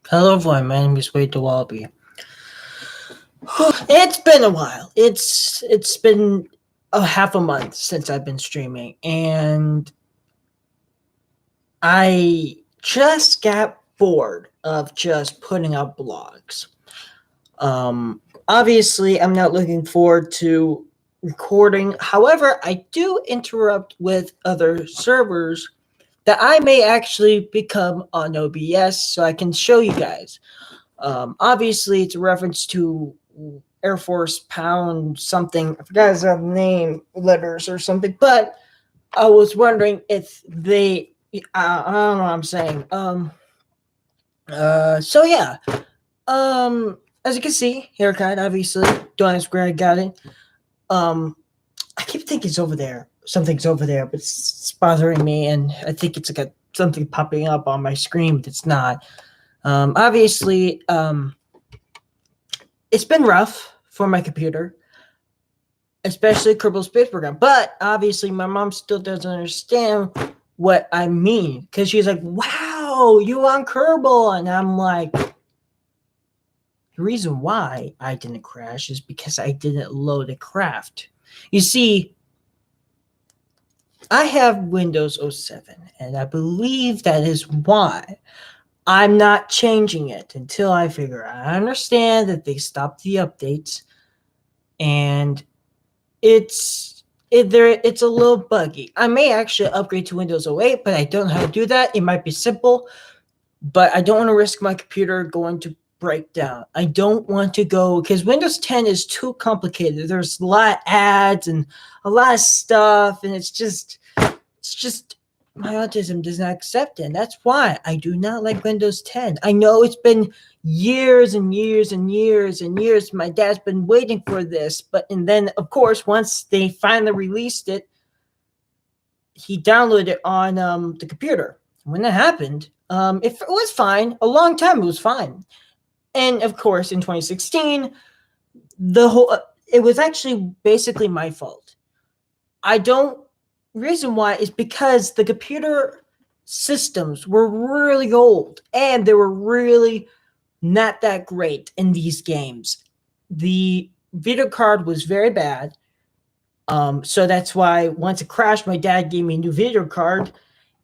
Hello everyone, my name is Wade the Wallaby. It's been a while. It's been a half a month since I've been streaming, and I just got bored of just putting out blogs. Obviously, I'm not looking forward to recording. However, I do interrupt with other servers that I may actually become on OBS so I can show you guys. Obviously, it's a reference to Air Force Pound something. I forgot his name, letters or something. But I was wondering if they. I don't know what I'm saying. So yeah. As you can see, haircut obviously. Don't ask where I got it. I keep thinking it's over there. Something's over there, but it's bothering me, and I think it's like something popping up on my screen, but it's not. Obviously, it's been rough for my computer, especially Kerbal Space Program. But obviously, my mom still doesn't understand what I mean because she's like, "Wow, you on Kerbal?" And I'm like, "The reason why I didn't crash is because I didn't load a craft." You see, I have Windows 07, and I believe that is why I'm not changing it until I figure out. I understand that they stopped the updates, and it's a little buggy. I may actually upgrade to Windows 08, but I don't know how to do that. It might be simple, but I don't want to risk my computer going to break down. I don't want to go because Windows 10 is too complicated. There's a lot of ads and a lot of stuff, and it's just my autism does not accept it. And that's why I do not like Windows 10. I know it's been years and years and years and years. My dad's been waiting for this, and then of course once they finally released it, he downloaded it on the computer. When that happened, it was fine. A long time it was fine, and of course in 2016, it was actually basically my fault. I don't reason why is because the computer systems were really old and they were really not that great in these games. The video card was very bad. So that's why once it crashed, my dad gave me a new video card.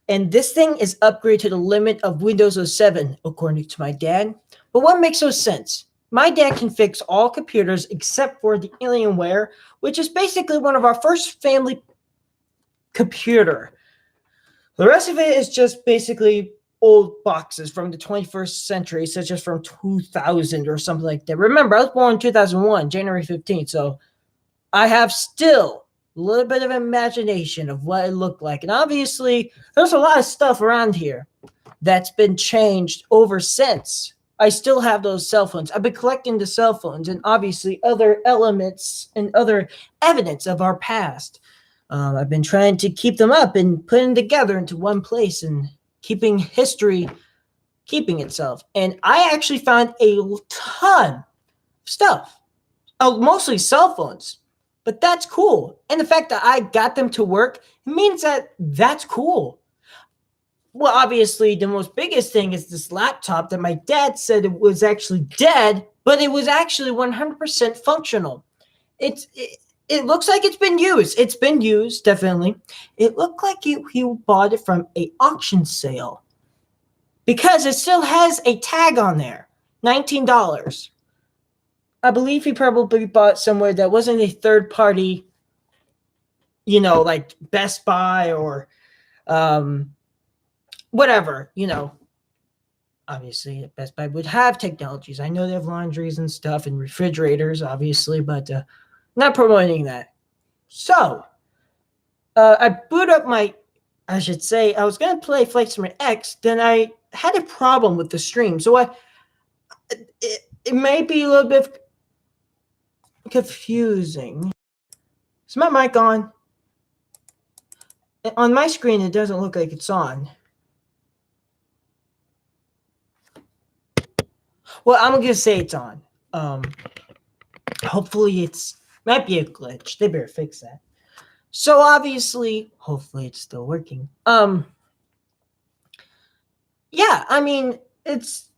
And this thing is upgraded to the limit of Windows 07, according to my dad. But what makes no sense? My dad can fix all computers except for the Alienware, which is basically one of our first family computer. The rest of it is just basically old boxes from the 21st century, such as from 2000 or something like that. Remember, I was born in 2001, January 15th, so I have still a little bit of imagination of what it looked like. And obviously, there's a lot of stuff around here that's been changed over since. I still have those cell phones. I've been collecting the cell phones and obviously other elements and other evidence of our past. I've been trying to keep them up and put them together into one place and keeping history keeping itself. And I actually found a ton of stuff, mostly cell phones. But that's cool. And the fact that I got them to work means that that's cool. Well, obviously, the most biggest thing is this laptop that my dad said it was actually dead, but it was actually 100% functional. It looks like it's been used. It's been used, definitely. It looked like he bought it from a auction sale because it still has a tag on there, $19. I believe he probably bought somewhere that wasn't a third party, like Best Buy or whatever, Obviously, Best Buy would have technologies. I know they have laundries and stuff and refrigerators, obviously, but not promoting that. So, I boot up I was going to play Flight Sim X, then I had a problem with the stream. So it may be a little bit confusing. Is my mic on? On my screen, it doesn't look like it's on. Well, I'm going to say it's on. Hopefully might be a glitch. They better fix that. So obviously, hopefully it's still working. Yeah, I mean, it's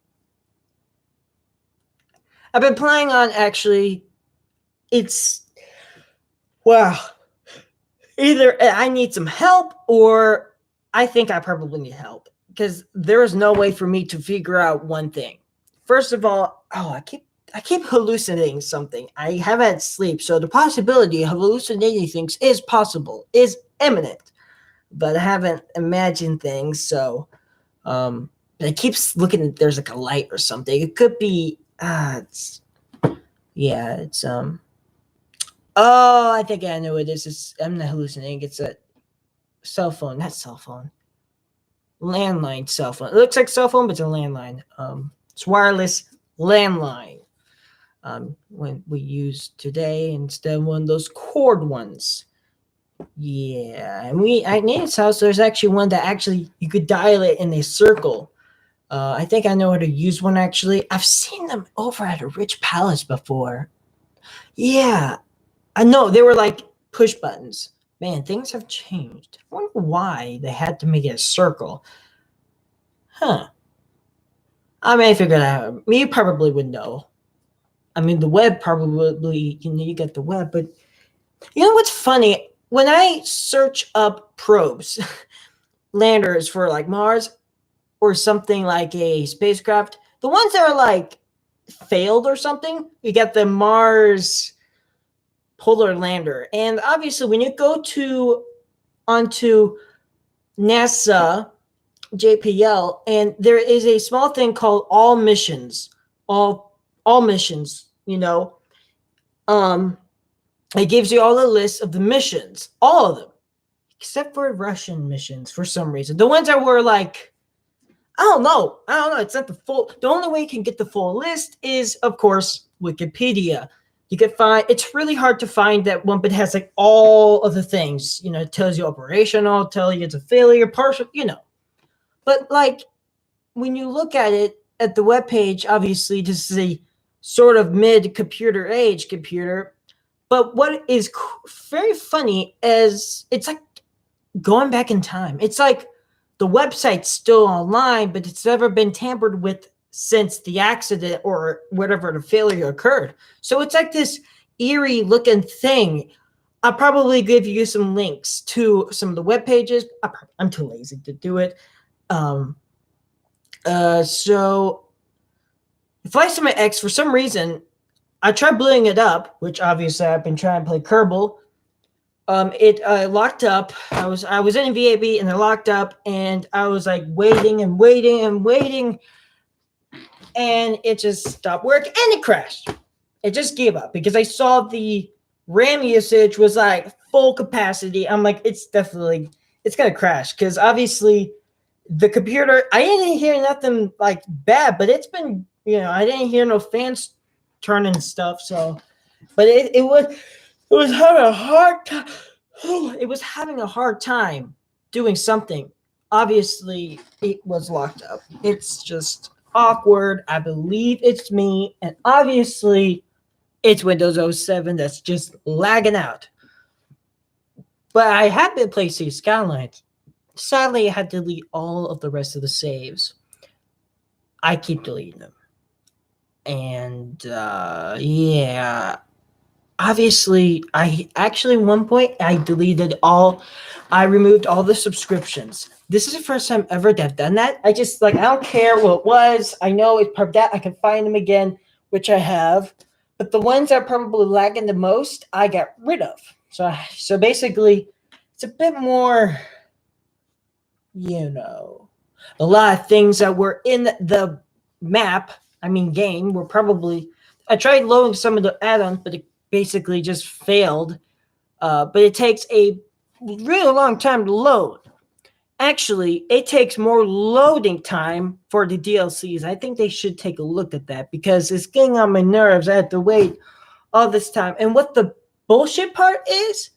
I've been planning on actually. It's wow. Either I need some help, or I think I probably need help because there is no way for me to figure out one thing. First of all, I keep hallucinating something. I haven't had sleep, so the possibility of hallucinating things is possible, is imminent. But I haven't imagined things, so um, I keep looking at there's like a light or something. It could be it's yeah, it's oh, I think I know what it is. I'm not hallucinating. It's a cell phone, not cell phone, landline cell phone. It looks like cell phone, but it's a landline. It's wireless landline. When we use today instead of one of those cord ones. Yeah, and at Nate's house, there's actually one that actually you could dial it in a circle. I think I know how to use one actually. I've seen them over at a Rich Palace before. Yeah, I know they were like push buttons. Man, things have changed. I wonder why they had to make it a circle. Huh. I may figure that out. Me probably would know. I mean, the web probably, you get the web, but you know what's funny? When I search up probes, landers for like Mars or something like a spacecraft, the ones that are like failed or something, you get the Mars polar lander. And obviously, when you go onto NASA JPL, and there is a small thing called all missions, all missions. Um, it gives you all the list of the missions, all of them, except for Russian missions for some reason. The ones that were like, I don't know. It's not the full. The only way you can get the full list is, of course, Wikipedia. You can find. It's really hard to find that one, but it has like all of the things. It tells you operational, tell you it's a failure, partial. But like when you look at it at the webpage, obviously this is a sort of mid-computer age computer. But what is very funny is it's like going back in time. It's like the website's still online, but it's never been tampered with since the accident or whatever the failure occurred. So it's like this eerie looking thing. I'll probably give you some links to some of the web pages. I'm too lazy to do it. So Flight Summit X, for some reason, I tried blowing it up, which obviously I've been trying to play Kerbal. It locked up. I was in VAB and it locked up, and I was like waiting and waiting and waiting, and it just stopped working and it crashed. It just gave up because I saw the RAM usage was like full capacity. I'm like, it's gonna crash because obviously the computer. I didn't hear nothing like bad, but it's been I didn't hear no fans turning stuff. So, but it was having a hard time. It was having a hard time doing something. Obviously, it was locked up. It's just awkward. I believe it's me, and obviously, it's Windows 07 that's just lagging out. But I have been playing Cities Skylines. Sadly, I had to delete all of the rest of the saves. I keep deleting them. And yeah, obviously, I actually one point I removed all the subscriptions. This is the first time ever that I've done that. I don't care what it was. I know it's part that I can find them again, which I have. But the ones that are probably lagging the most, I got rid of. So basically, it's a bit more, a lot of things that were in the game were probably. I tried loading some of the add-ons, but it basically just failed. But it takes a really long time to load. Actually, it takes more loading time for the DLCs. I think they should take a look at that because it's getting on my nerves. I have to wait all this time. And what the bullshit part is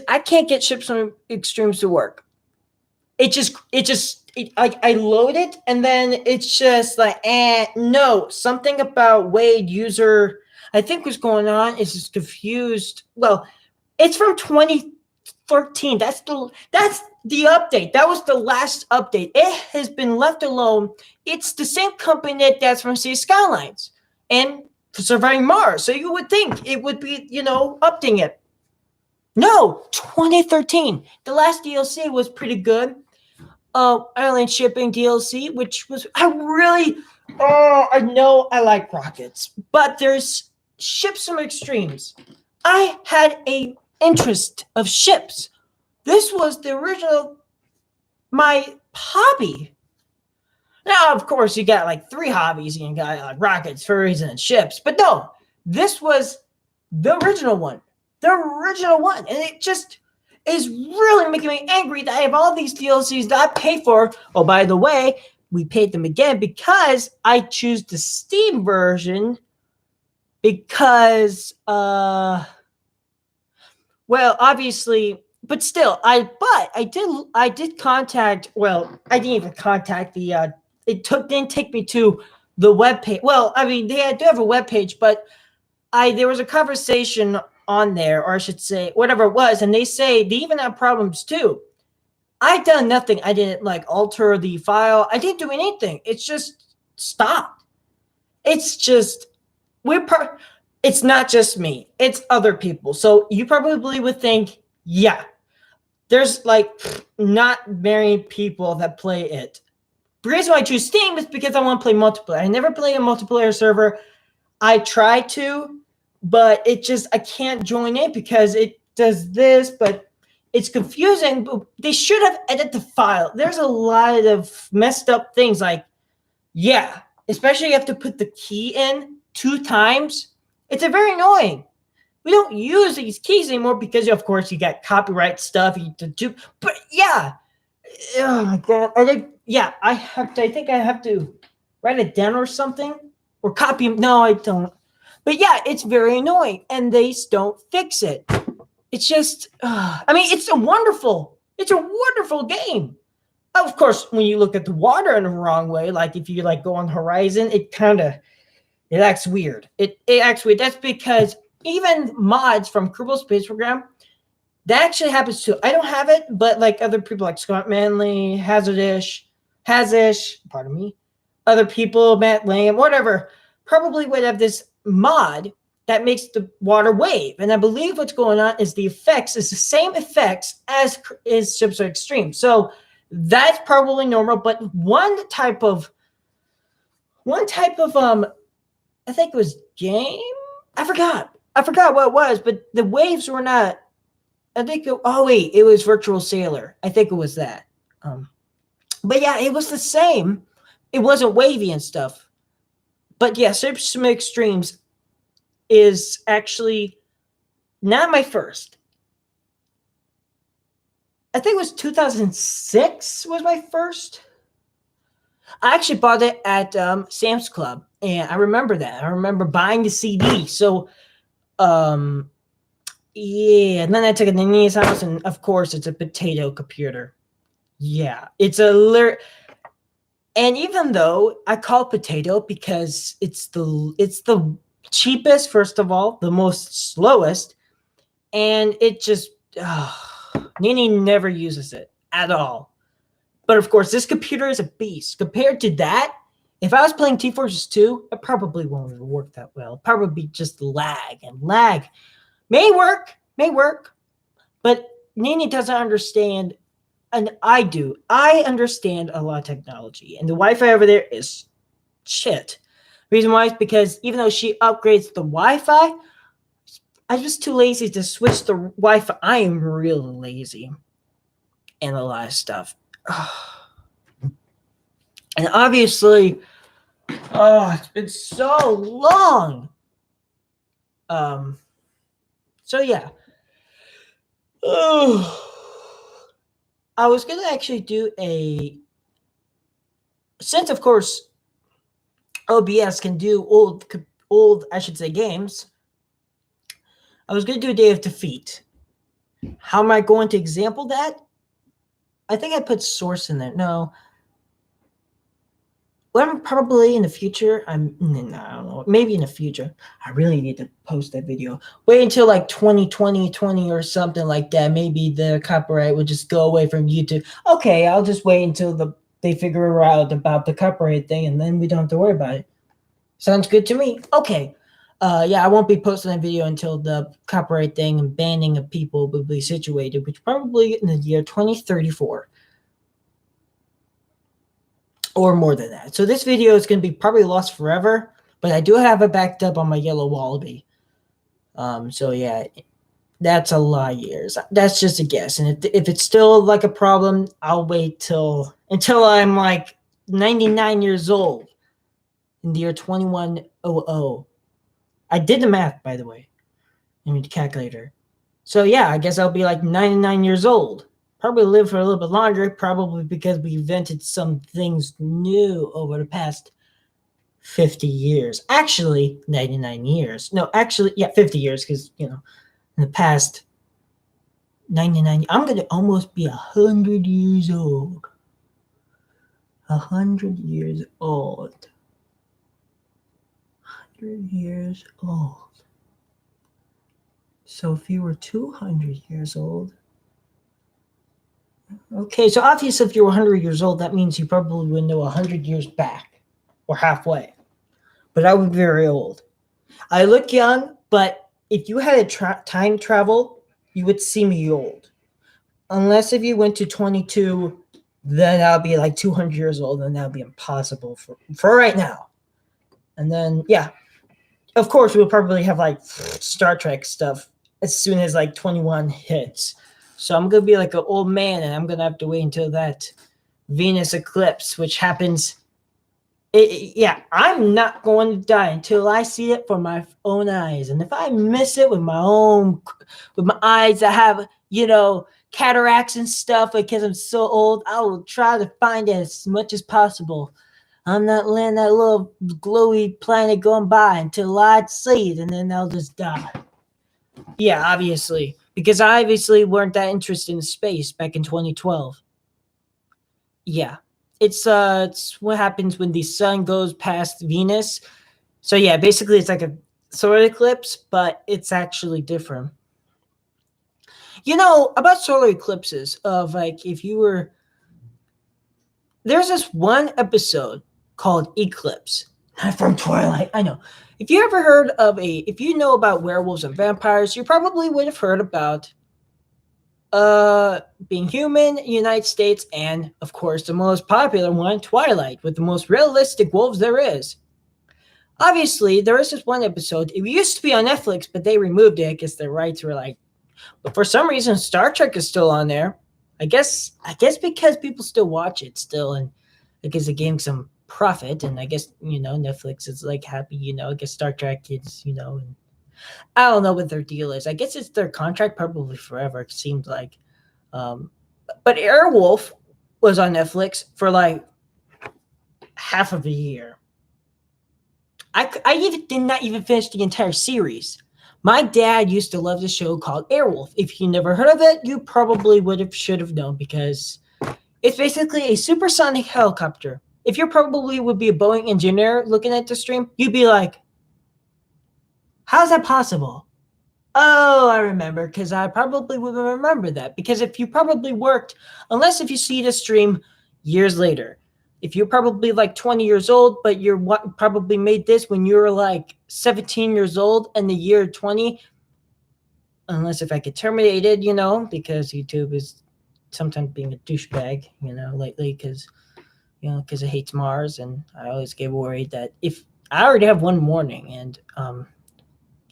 I can't get Ships on Extremes to work. I load it and then it's just like, no, something about Wade user, I think what's going on is it's confused. Well, it's from 2013. That's the update. That was the last update. It has been left alone. It's the same company that's from Cities Skylines. and for surviving Mars. So you would think it would be, updating it. No, 2013. The last DLC was pretty good. Island shipping DLC, which was I know I like rockets, but there's ships from extremes. I had a interest of ships. This was the original my hobby. Now, of course, you got like 3 hobbies. You got like rockets, furries, and ships. But no, this was the original one. The original one. And it just is really making me angry that I have all these DLCs that I pay for. Oh, by the way, we paid them again because I choose the Steam version because, well, obviously, but still, I did contact, well, I didn't even contact the, didn't take me to the webpage. Well, I mean, they do have a webpage, but there was a conversation on there, or I should say, whatever it was, and they say they even have problems too. I done nothing. I didn't like alter the file. I didn't do anything. It's just stopped. It's just it's not just me. It's other people. So you probably would think, yeah, there's like not very people that play it. The reason why I choose Steam is because I want to play multiplayer. I never play a multiplayer server. I try to, but I can't join it because it does this, but it's confusing. But they should have edited the file. There's a lot of messed up things like, yeah, especially you have to put the key in 2 times. It's very annoying. We don't use these keys anymore because, of course, you got copyright stuff. But yeah, oh my god, I think I have to write it down or something or copy them. No, I don't. But yeah, it's very annoying, and they don't fix it. It's just, I mean, it's a wonderful game. Of course, when you look at the water in the wrong way, like if you like go on Horizon, it acts weird. It acts weird. That's because even mods from Kerbal Space Program, that actually happens too. I don't have it, but like other people like Scott Manley, Hazish, pardon me, other people, Matt Lamb, whatever, probably would have this mod that makes the water wave. And I believe what's going on is the effects is the same effects as is Ships Are Extreme. So that's probably normal, but one type of I think it was game. I forgot what it was, but the waves were not. I think. It was Virtual Sailor. I think it was that. But yeah, it was the same. It wasn't wavy and stuff. But yeah, Ships Are Extremes is actually not my first. I think it was 2006 was my first. I actually bought it at Sam's Club, and I remember that. I remember buying the CD. So, yeah. And then I took it to Nina's house, and of course, it's a potato computer. Yeah, it's and even though I call it potato because it's the cheapest, first of all, the most slowest, and it just Nini never uses it at all. But of course, this computer is a beast. Compared to that, if I was playing T-Forces 2, it probably won't work that well. Probably just lag, and lag may work, but Nini doesn't understand, and I do. I understand a lot of technology, and the Wi-Fi over there is shit. Reason why is because even though she upgrades the Wi-Fi, I'm just too lazy to switch the Wi-Fi. I am really lazy and a lot of stuff. And obviously, it's been so long. So yeah. I was gonna actually do since of course OBS can do old I should say games. I was gonna do a Day of Defeat. How am I going to example that? I think I put source in there. No. Well, probably in the future. I don't know. Maybe in the future. I really need to post that video. Wait until like 2020 or something like that. Maybe the copyright will just go away from YouTube. Okay, I'll just wait until they figure out about the copyright thing, and then we don't have to worry about it. Sounds good to me. Okay. Yeah, I won't be posting that video until the copyright thing and banning of people will be situated, which probably in the year 2034 or more than that. So this video is going to be probably lost forever, but I do have it backed up on my yellow wallaby. So yeah, that's a lot of years. That's just a guess. And if it's still like a problem, I'll wait until I'm like 99 years old in the year 2100. I did the math, by the way. I mean, the calculator. So yeah, I guess I'll be like 99 years old. Probably live for a little bit longer, probably because we invented some things new over the past 50 years. Actually, 99 years. No, actually, yeah, 50 years, because, in the past 99, I'm going to almost be 100 years old. 100 years old. 100 years old. So if you were 200 years old, okay, so obviously if you were 100 years old, that means you probably would know 100 years back or halfway. But I would be very old. I look young, but if you had a time travel, you would see me old. Unless if you went to 22, then I'll be like 200 years old, and that would be impossible for right now. And then, yeah, of course, we'll probably have like Star Trek stuff as soon as like 21 hits. So I'm going to be like an old man, and I'm going to have to wait until that Venus eclipse, which happens. Yeah, I'm not going to die until I see it for my own eyes. And if I miss it with my eyes that have, cataracts and stuff because I'm so old, I will try to find it as much as possible. I'm not letting that little glowy planet going by until I see it, and then I'll just die. Yeah, obviously. Because I obviously weren't that interested in space back in 2012. Yeah. It's what happens when the sun goes past Venus. So yeah, basically it's like a solar eclipse, but it's actually different. About solar eclipses of like if you were there's this one episode called Eclipse from Twilight. I know. If you know about werewolves and vampires, you probably would have heard about being human, United States, and of course the most popular one, Twilight, with the most realistic wolves there is. Obviously, there is this one episode. It used to be on Netflix, but they removed it because their rights were like. But for some reason, Star Trek is still on there. I guess because people still watch it still, and because it gained some profit, and I guess Netflix is like happy. I guess Star Trek is and I don't know what their deal is. I guess it's their contract probably forever. It seems like, but Airwolf was on Netflix for like half of a year. I even did not even finish the entire series. My dad used to love the show called Airwolf. If you never heard of it, you probably should have known because it's basically a supersonic helicopter. If you probably would be a Boeing engineer looking at the stream, you'd be like, how's that possible? Oh, I remember, because I probably would remember that. Because if you probably worked, unless if you see the stream years later, if you're probably like 20 years old, but you're probably made this when you were like 17 years old in the year 20, unless if I get terminated, because YouTube is sometimes being a douchebag, lately, because it hates Mars, and I always get worried that if I already have one warning, and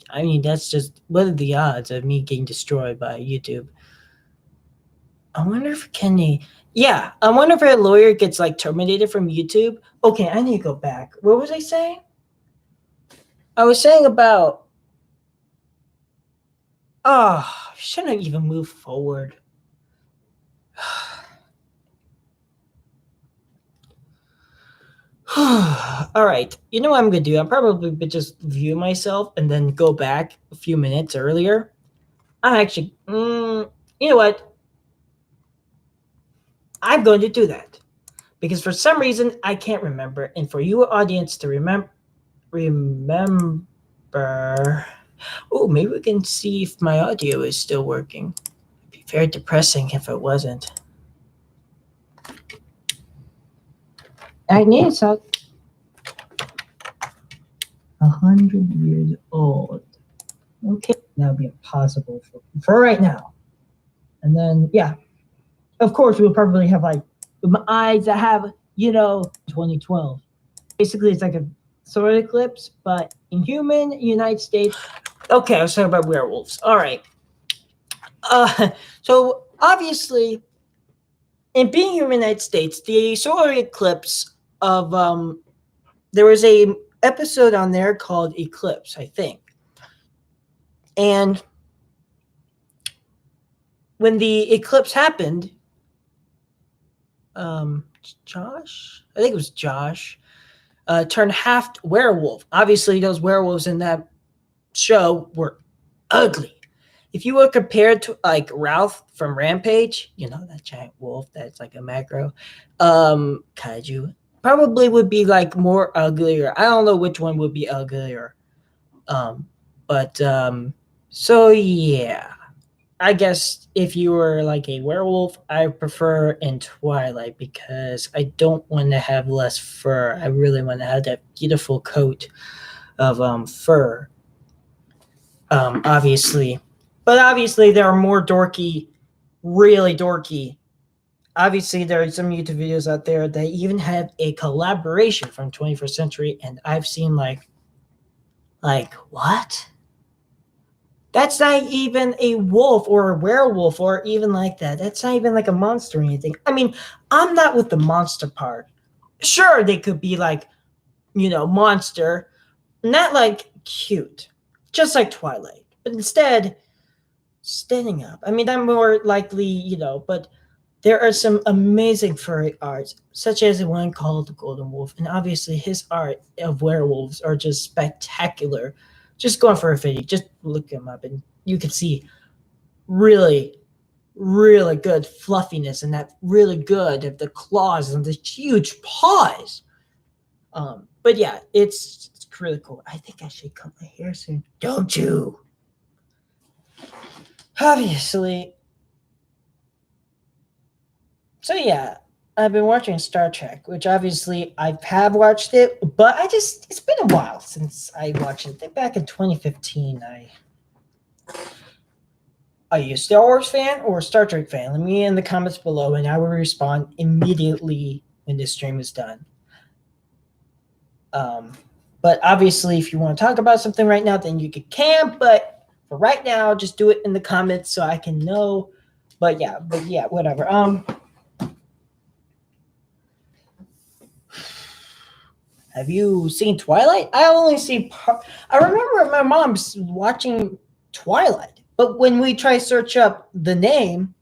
I mean, that's just what are the odds of me getting destroyed by YouTube? I wonder if I wonder if a lawyer gets like terminated from YouTube. Okay, I need to go back. What was I saying? I was saying about I shouldn't even move forward. All right. You know what I'm going to do? I'm probably just view myself and then go back a few minutes earlier. I'm actually, you know what? I'm going to do that because for some reason I can't remember. And for you audience to remember. Oh, maybe we can see if my audio is still working. It'd be very depressing if it wasn't. I need some. 100 years old. Okay, that would be impossible for right now. And then, yeah, of course, we'll probably have like eyes that have, 2012. Basically, it's like a solar eclipse, but in human United States. Okay, I was talking about werewolves. All right. So obviously, in being here in the United States, the solar eclipse of there was a episode on there called Eclipse, I think, and when the eclipse happened, Josh, I think it was Josh, turned half werewolf. Obviously, those werewolves in that show were ugly. If you were compared to like Ralph from Rampage, that giant wolf that's like a macro kaiju, probably would be like more uglier. I don't know which one would be uglier. But so yeah. I guess if you were like a werewolf, I prefer in Twilight because I don't want to have less fur. I really want to have that beautiful coat of fur. Obviously. But obviously there are more dorky, really dorky. Obviously there are some YouTube videos out there that even have a collaboration from 21st century, and I've seen like what? That's not even a wolf or a werewolf or even like that. That's not even like a monster or anything. I mean, I'm not with the monster part. Sure, they could be like, monster, not like cute, just like Twilight. But instead, standing up. I mean, I'm more likely, but there are some amazing furry arts, such as the one called The Golden Wolf. And obviously, his art of werewolves are just spectacular. Just going for a video, just look him up, and you can see really, really good fluffiness and that really good of the claws and the huge paws. But yeah, it's really cool. I think I should cut my hair soon. Don't you? Obviously. So yeah, I've been watching Star Trek, which obviously I have watched it, but it's been a while since I watched it. I think back in 2015, are you a Star Wars fan or a Star Trek fan? Let me in the comments below, and I will respond immediately when this stream is done. But obviously, if you want to talk about something right now, then you can. But for right now, just do it in the comments so I can know. But yeah, whatever. Have you seen Twilight? I only see I remember my mom's watching Twilight, but when we try to search up the name,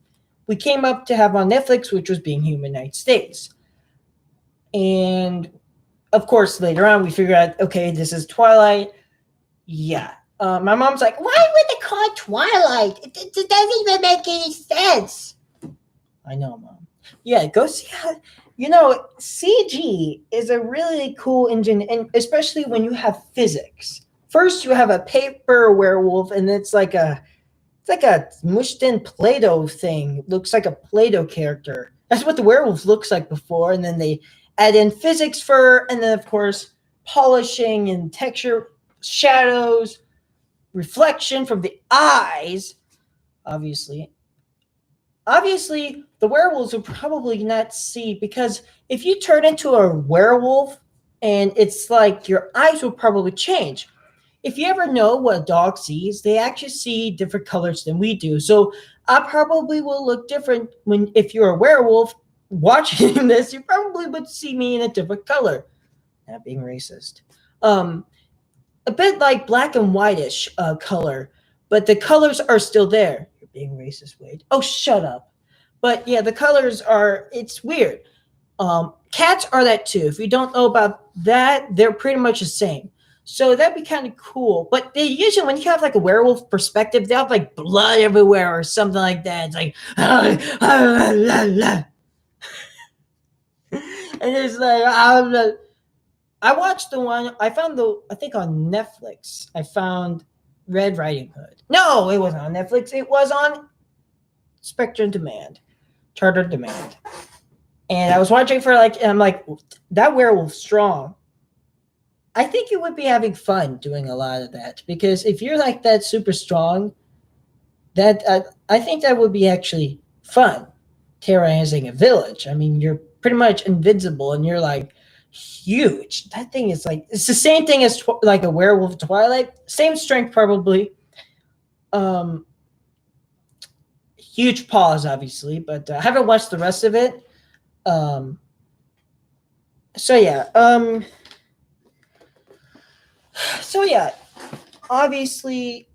we came up to have on Netflix, which was Being Human United States. And of course, later on, we figure out, okay, this is Twilight. Yeah. My mom's like, why would they call it Twilight? It doesn't even make any sense. I know, Mom. Yeah, go see how... CG is a really cool engine, and especially when you have physics. First, you have a paper werewolf, and it's like a mushed in Play-Doh thing. It looks like a Play-Doh character. That's what the werewolf looks like before, and then they add in physics fur, and then of course polishing and texture, shadows, reflection from the eyes. Obviously, the werewolves will probably not see, because if you turn into a werewolf and it's like your eyes will probably change. If you ever know what a dog sees, they actually see different colors than we do. So I probably will look different if you're a werewolf watching this, you probably would see me in a different color. Not being racist. A bit like black and whitish color, but the colors are still there. You're being racist, Wade. Oh, shut up. But yeah, the colors it's weird. Cats are that too. If you don't know about that, they're pretty much the same. So that'd be kind of cool. But they usually, when you have like a werewolf perspective, they have like blood everywhere or something like that. It's like, and it's like, I watched the one, I think on Netflix, I found Red Riding Hood. No, it wasn't on Netflix. It was on Spectrum Demand, Charter Demand. And I was watching for and I'm like, that werewolf's strong. I think you would be having fun doing a lot of that because if you're like that super strong, that I think that would be actually fun, terrorizing a village. I mean, you're pretty much invincible and you're like huge. That thing is like it's the same thing as like a werewolf Twilight, same strength probably. Um, Huge paws, obviously, but I haven't watched the rest of it. Um, so yeah, so yeah, obviously,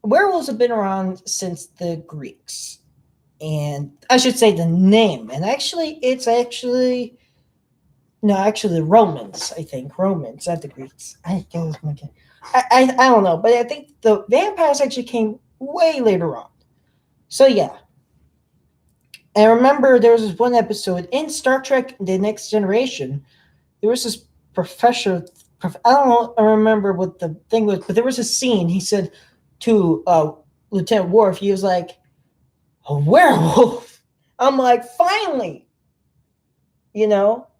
werewolves have been around since the Greeks, and I should say the name. And actually, it's actually no, actually the Romans. I think Romans, not the Greeks. I don't know, but I think the vampires actually came way later on. So yeah, I remember there was this one episode in Star Trek: The Next Generation. There was this professor. I don't know. I remember what the thing was, but there was a scene. He said to Lieutenant Worf, he was like, "A werewolf." I'm like, finally,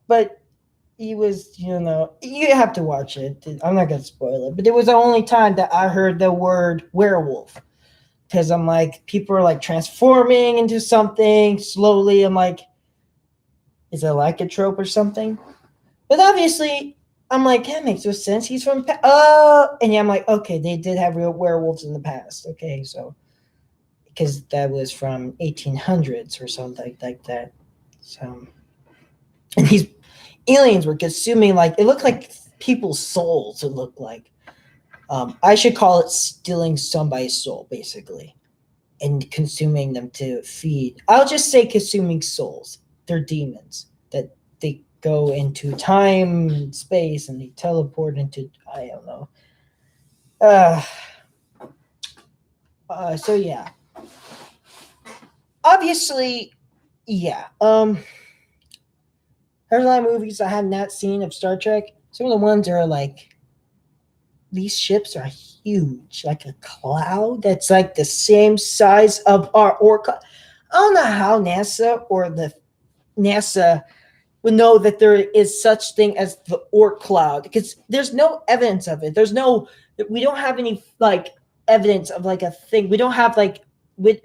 But he was, you have to watch it. I'm not gonna spoil it, but it was the only time that I heard the word werewolf because I'm like, people are like transforming into something slowly. I'm like, is it like a trope or something? But obviously, I'm like, that makes no sense. He's from, and yeah, I'm like, okay, they did have real werewolves in the past. Okay, so because that was from 1800s or something like that. So, and these aliens were consuming like it looked like people's souls. It looked like. I should call it stealing somebody's soul, basically, and consuming them to feed. I'll just say consuming souls. They're demons that they go into time and space and they teleport into I don't know. Uh, so yeah, obviously, yeah. There's a lot of movies I have not seen of Star Trek. Some of the ones are like these ships are huge, like a cloud that's like the same size of our Orca. I don't know how NASA would know that there is such thing as the Oort cloud because there's no evidence of it. We don't have any like evidence of like a thing. We don't have like there's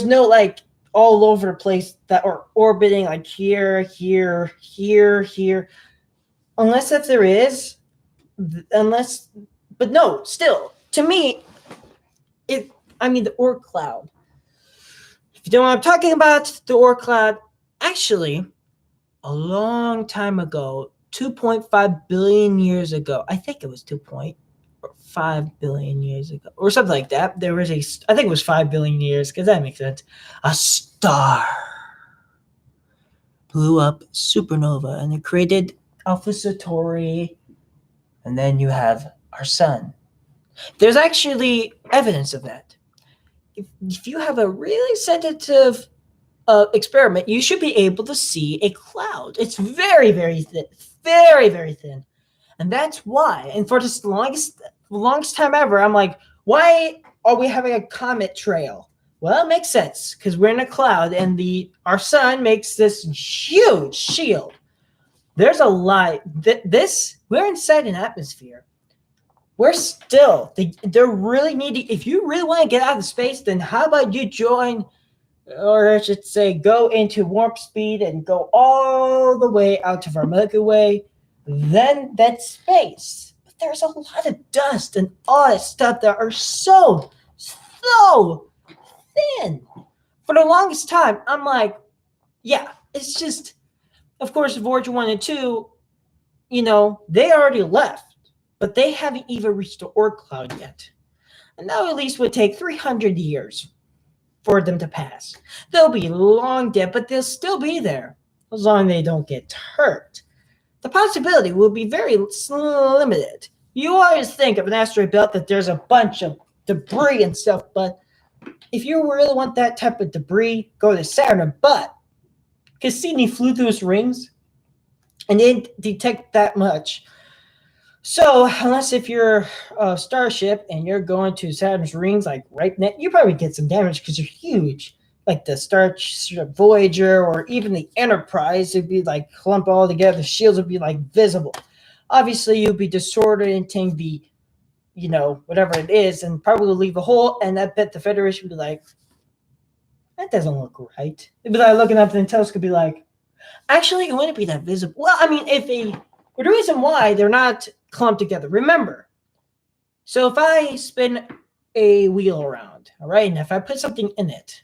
no like all over the place that are orbiting like here, here, here, here. Unless if there is, unless, but no, still to me, the Oort cloud. If you don't know what I'm talking about, the Oort cloud, actually, a long time ago, 2.5 billion years ago, I think it was 2.5 billion years ago, or something like that. I think it was 5 billion years, because that makes sense. A star blew up, supernova, and it created Alpha Centauri, and then you have our sun. There's actually evidence of that. If you have a really sensitive experiment, you should be able to see a cloud. It's very, very thin, very, very thin, and that's why. And for this longest time ever, I'm like, why are we having a comet trail? Well, it makes sense because we're in a cloud, and our sun makes this huge shield. There's a lot. We're inside an atmosphere. We're still. They're really needing. If you really want to get out of space, then how about you join, or I should say, go into warp speed and go all the way out of our Milky Way. Then that's space. But there's a lot of dust and all that stuff that are so thin. For the longest time, I'm like, yeah, it's just. Of course, Voyager 1 and 2, they already left. But they haven't even reached the Oort cloud yet. And that at least would take 300 years for them to pass. They'll be long dead, but they'll still be there as long as they don't get hurt. The possibility will be very limited. You always think of an asteroid belt that there's a bunch of debris and stuff, but if you really want that type of debris, go to Saturn. But Cassini flew through his rings and didn't detect that much. So, unless if you're a starship and you're going to Saturn's rings, like right now, you probably get some damage because they're huge. like the Starship Voyager or even the Enterprise, it'd be like clumped all together. The shields would be like visible. Obviously, you'd be disorienting the, whatever it is, and probably leave a hole. And I bet the Federation would be like, that doesn't look right. It'd be like looking up the telescope, be like, actually, it wouldn't be that visible. Well, I mean, the reason why they're not clumped together. Remember, so if I spin a wheel around, all right, and if I put something in it,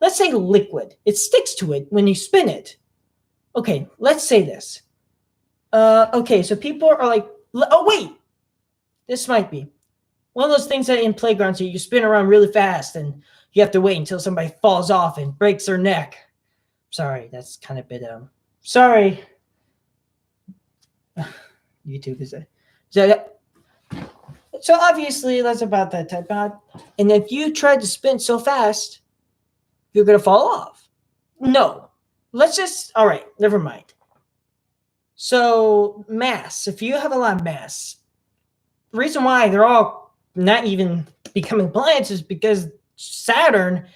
let's say liquid, it sticks to it when you spin it. Okay, let's say this. Okay, so people are like, oh wait, this might be one of those things that in playgrounds you spin around really fast and you have to wait until somebody falls off and breaks their neck. Sorry, that's kind of a bit sorry. YouTube is that. So obviously that's about that type of. And if you try to spin so fast, you're gonna fall off. No, let's just. All right, never mind. So mass. If you have a lot of mass, the reason why they're all not even becoming planets is because Saturn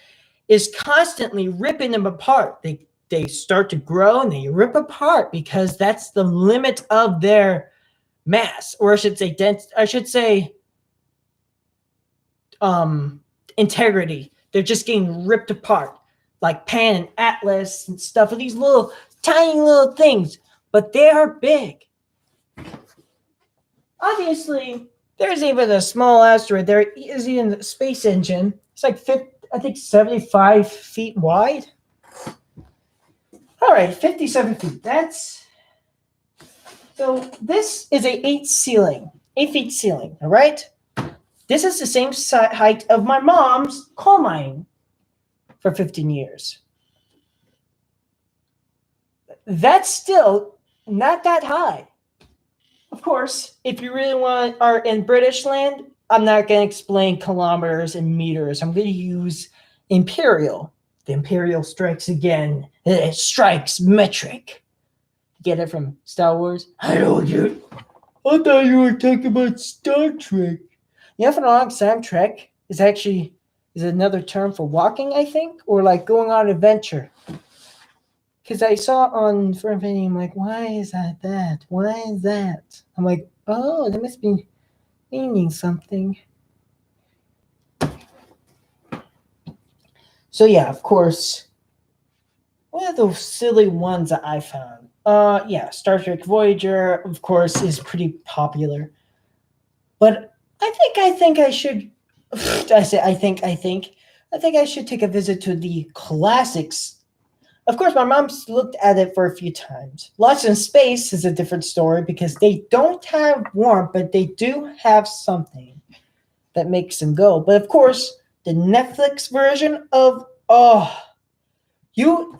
is constantly ripping them apart. They start to grow and they rip apart because that's the limit of their mass, or I should say integrity. They're just getting ripped apart, like Pan and Atlas and stuff, of these little tiny little things, but they are big. Obviously, there's even a small asteroid. There is even a space engine. It's like 75 feet wide. All right, 57 feet. So this is a 8 feet ceiling, all right? This is the same height of my mom's coal mine for 15 years. That's still not that high. Of course, if you really are in British land, I'm not going to explain kilometers and meters. I'm going to use imperial. The imperial strikes again. It strikes metric. Get it from Star Wars? I don't get it. I thought you were talking about Star Trek. For a long time, Trek is another term for walking, I think, or like going on an adventure. Because I saw on Foreign Video, I'm like, why is that? Why is that? I'm like, oh, that must be meaning something. So yeah, of course, one of those silly ones that I found. Star Trek Voyager, of course, is pretty popular. But I think I should. I think I should take a visit to the classics. Of course, my mom's looked at it for a few times. Lost in Space is a different story because they don't have warmth, but they do have something that makes them go. But of course, the Netflix version of you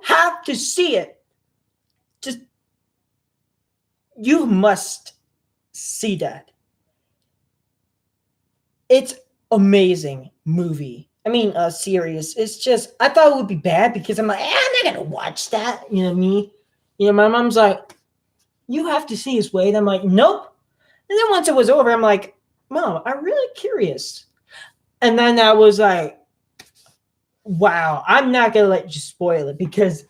have to see it. You must see that. It's amazing movie. I mean, series. It's just, I thought it would be bad because I'm like, I'm not going to watch that. You know what I mean? My mom's like, you have to see his weight. I'm like, nope. And then once it was over, I'm like, Mom, I'm really curious. And then I was like, wow, I'm not going to let you spoil it because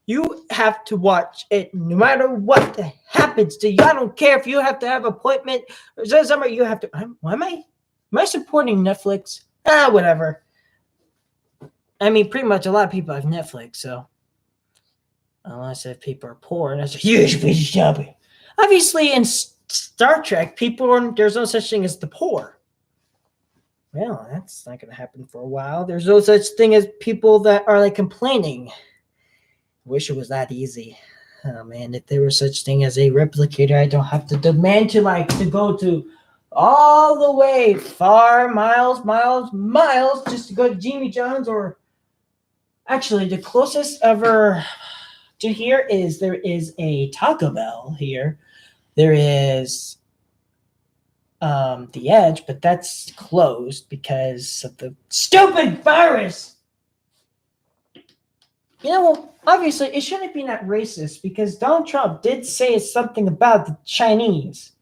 you have to watch it no matter what happens to you. I don't care if you have to have an appointment or something. You have to. Why am I supporting Netflix? Whatever. I mean, pretty much a lot of people have Netflix, so unless if people are poor, that's a huge piece of shopping. Obviously, in Star Trek, there's no such thing as the poor. Well, that's not going to happen for a while. There's no such thing as people that are like complaining. Wish it was that easy. Oh man, if there was such thing as a replicator, I don't have to demand to go to all the way far miles just to go to Jimmy John's, or actually the closest ever to here is there is a Taco Bell here. There is the Edge, but that's closed because of the stupid virus. Obviously, it shouldn't be that racist because Donald Trump did say something about the Chinese.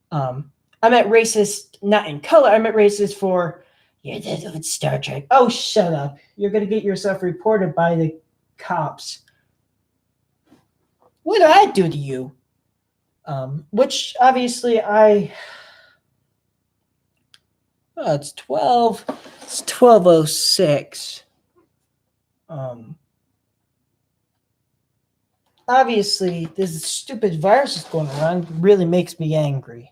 I meant racist not in color. I meant racist for, You're dead with Star Trek. Oh, shut up. You're going to get yourself reported by the cops. What did I do to you? Which obviously it's 12. It's 12:06. Obviously, this stupid virus is going around really makes me angry.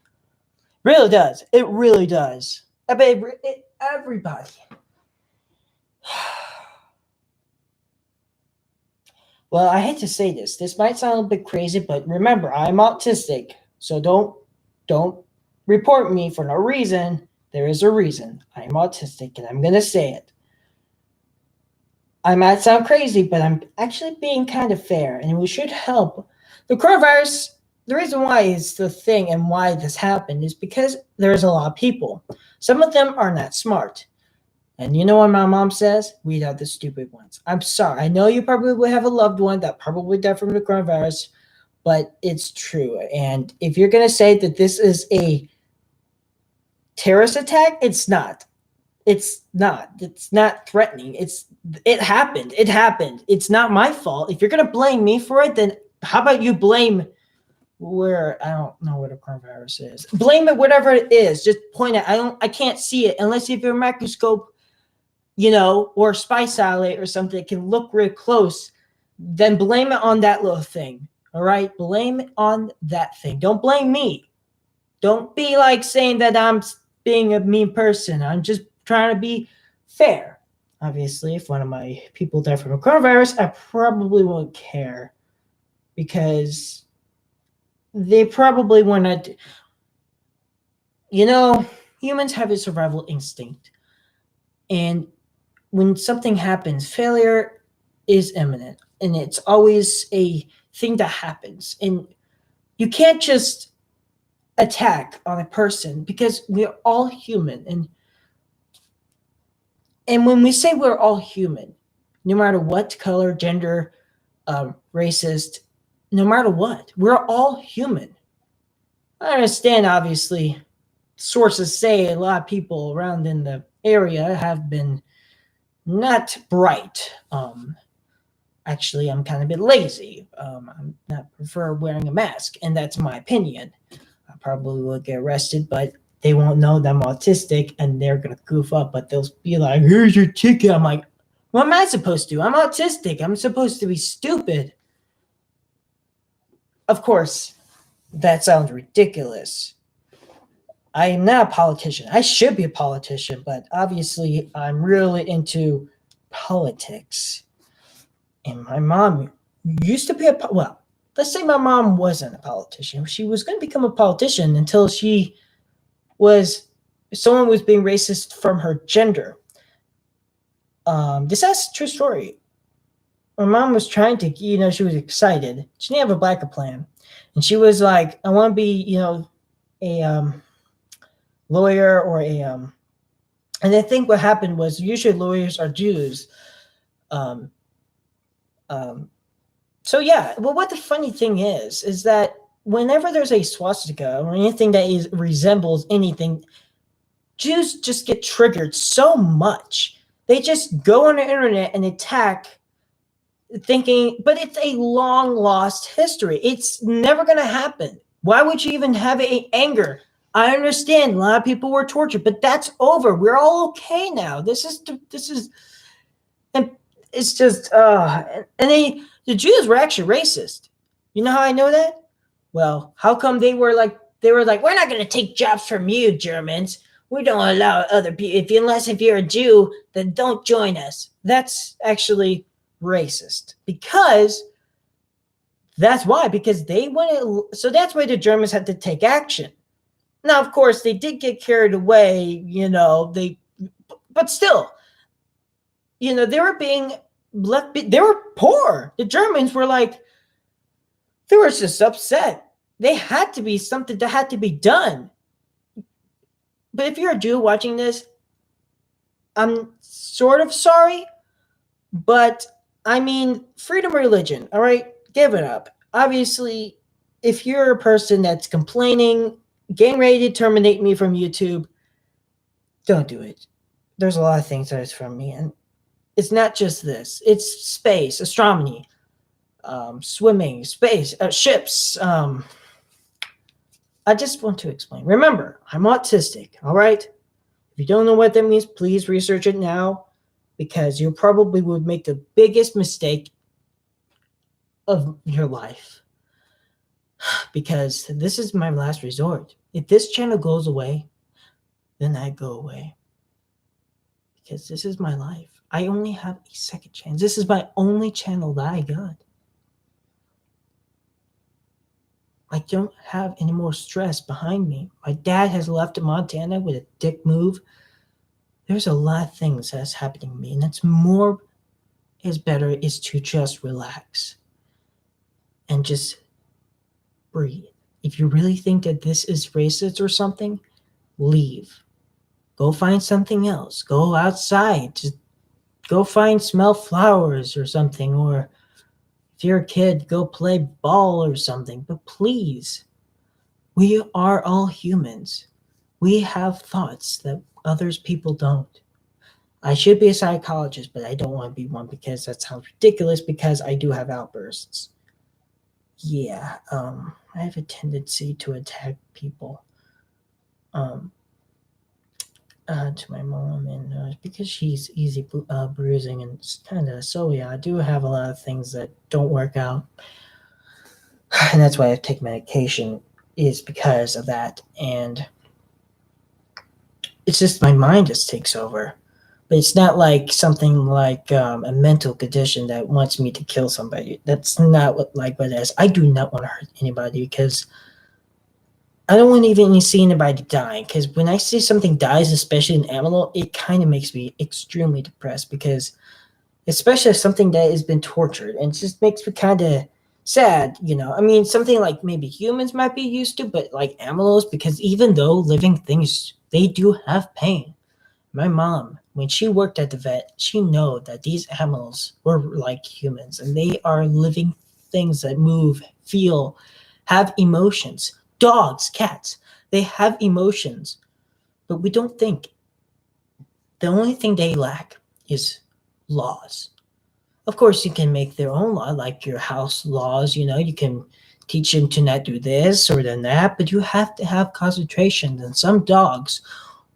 Really does. It really does. I bet everybody. Well, I hate to say this. This might sound a bit crazy, but remember, I'm autistic. So don't report me for no reason. There is a reason. I'm autistic and I'm going to say it. I might sound crazy, but I'm actually being kind of fair and we should help. The coronavirus, the reason why it's the thing and why this happened is because there's a lot of people. Some of them are not smart. And you know what my mom says? Weed out the stupid ones. I'm sorry. I know you probably would have a loved one that probably died from the coronavirus, but it's true. And if you're going to say that this is a terrorist attack, it's not. It's not. It's not threatening. It happened. It happened. It's not my fault. If you're going to blame me for it, then how about you blame where I don't know what a coronavirus is. Blame it whatever it is. Just point it. I can't see it unless if you're a microscope, or a spy satellite or something that can look real close, then blame it on that little thing. All right? Blame it on that thing. Don't blame me. Don't be like saying that I'm being a mean person. I'm just trying to be fair. Obviously, if one of my people died from a coronavirus, I probably won't care because they probably want to. Humans have a survival instinct. And when something happens, failure is imminent. And it's always a thing that happens. And you can't just attack on a person because we're all human. And when we say we're all human, no matter what color, gender, racist, no matter what, we're all human. I understand, obviously, sources say a lot of people around in the area have been not bright. Actually, I'm kind of a bit lazy. I'm not prefer wearing a mask, and that's my opinion. I probably will get arrested, but they won't know that I'm autistic, and they're gonna goof up. But they'll be like, "Here's your ticket." I'm like, "What am I supposed to? I'm autistic. I'm supposed to be stupid." Of course, that sounds ridiculous. I am not a politician. I should be a politician, but obviously I'm really into politics. And my mom used to be let's say my mom wasn't a politician. She was going to become a politician until someone was being racist from her gender. This is a true story. My mom was trying to, she was excited. She didn't have a backup plan. And she was like, I want to be, a lawyer or and I think what happened was usually lawyers are Jews. So yeah, well, what the funny thing is that whenever there's a swastika or anything that resembles anything, Jews just get triggered so much. They just go on the internet and attack thinking, but it's a long lost history. It's never going to happen. Why would you even have anger? I understand a lot of people were tortured, but that's over. We're all okay now. This is, and it's just, and the Jews were actually racist. You know how I know that? Well, how come they were like, we're not going to take jobs from you, Germans. We don't allow other people, unless if you're a Jew, then don't join us. That's actually racist because they wanted, so that's why the Germans had to take action. Now, of course, they did get carried away, but still, they were being left, they were poor. The Germans were they were just upset. They had to be something that had to be done. But if you're a Jew watching this, I'm sort of sorry, but I mean, freedom of religion, all right? Give it up. Obviously, if you're a person that's complaining, getting ready to terminate me from YouTube, don't do it. there's a lot of things that is from me, and it's not just this. It's space, astronomy, swimming, space, ships. I just want to explain. Remember, I'm autistic. All right. If you don't know what that means, please research it now, because you probably would make the biggest mistake of your life. Because this is my last resort. If this channel goes away, then I go away. Because this is my life. I only have a second chance. This is my only channel that I got. I don't have any more stress behind me. My dad has left Montana with a dick move. There's a lot of things that's happening to me, and it's more is better is to just relax and just breathe. If you really think that this is racist or something, leave. Go find something else. Go outside. Just go smell flowers or something. Or if you're a kid, go play ball or something. But please, we are all humans. We have thoughts that others people don't. I should be a psychologist, but I don't want to be one because that sounds ridiculous, because I do have outbursts. Yeah, I have a tendency to attack people. To my mom, and because she's easy bruising, and kind of, so yeah, I do have a lot of things that don't work out, and that's why I take medication, is because of that. And it's just my mind just takes over, but it's not like something like a mental condition that wants me to kill somebody. That's not what it is. I do not want to hurt anybody, because I don't want to even see anybody dying, because when I see something dies, especially an animal, it kind of makes me extremely depressed, because especially something that has been tortured, and it just makes me kind of sad, I mean, something like maybe humans might be used to, but like animals, because even though living things, they do have pain. My mom, when she worked at the vet, she know that these animals were like humans, and they are living things that move, feel, have emotions. Dogs, cats, they have emotions, but we don't think. The only thing they lack is laws. Of course, you can make their own law, like your house laws, you can teach them to not do this or then that, but you have to have concentration. And some dogs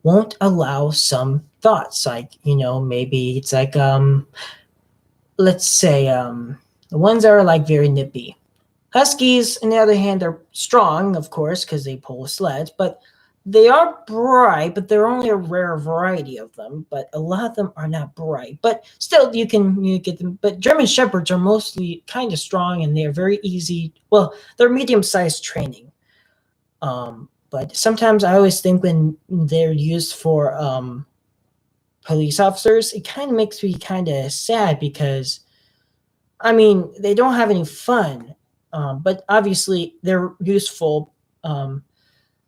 won't allow some thoughts, like, maybe it's like, let's say, the ones that are like very nippy. Huskies, on the other hand, are strong, of course, because they pull sleds, but they are bright, but they're only a rare variety of them. But a lot of them are not bright. But still, you get them. But German Shepherds are mostly kind of strong, and they're very easy. Well, they're medium-sized training. But sometimes I always think when they're used for police officers, it kind of makes me kind of sad, because, I mean, they don't have any fun. But obviously they're useful,